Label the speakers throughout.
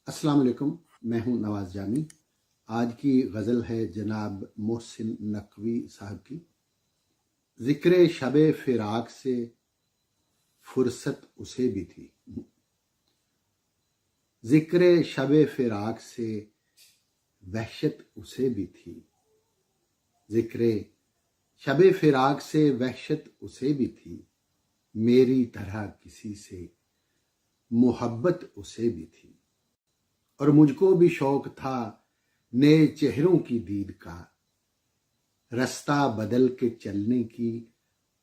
Speaker 1: السلام علیکم، میں ہوں نواز جامی۔ آج کی غزل ہے جناب محسن نقوی صاحب کی۔ ذکر شب فراق سے فرصت اسے بھی تھی، ذکر شب فراق سے وحشت اسے بھی تھی، ذکر شب فراق سے وحشت اسے بھی تھی، میری طرح کسی سے محبت اسے بھی تھی۔ اور مجھ کو بھی شوق تھا نئے چہروں کی دید کا، رستہ بدل کے چلنے کی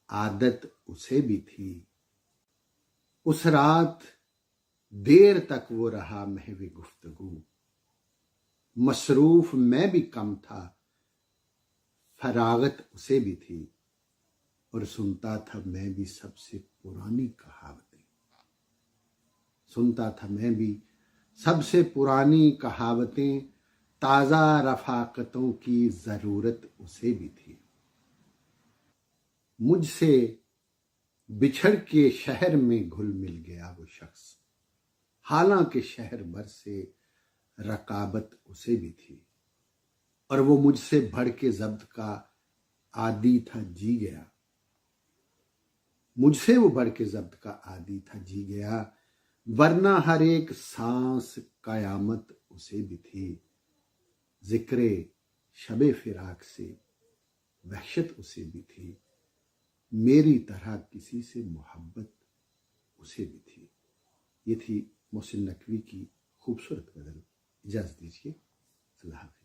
Speaker 1: عادت اسے بھی تھی۔ اس رات دیر تک وہ رہا محو گفتگو، مصروف میں بھی کم تھا، فراغت اسے بھی تھی۔ اور سنتا تھا میں بھی سب سے پرانی کہاوتیں، سنتا تھا میں بھی سب سے پرانی کہاوتیں، تازہ رفاقتوں کی ضرورت اسے بھی تھی۔ مجھ سے بچھڑ کے شہر میں گھل مل گیا وہ شخص، حالانکہ شہر بھر سے رقابت اسے بھی تھی۔ اور وہ مجھ سے بڑھ کے ضبط کا عادی تھا، جی گیا، مجھ سے وہ بڑھ کے ضبط کا عادی تھا، جی گیا، ورنہ ہر ایک سانس قیامت اسے بھی تھی۔ ذکر شب فراق سے وحشت اسے بھی تھی، میری طرح کسی سے محبت اسے بھی تھی۔ یہ تھی محسن نقوی کی خوبصورت غزل۔ اجازت دیجیے، اللہ حافظ۔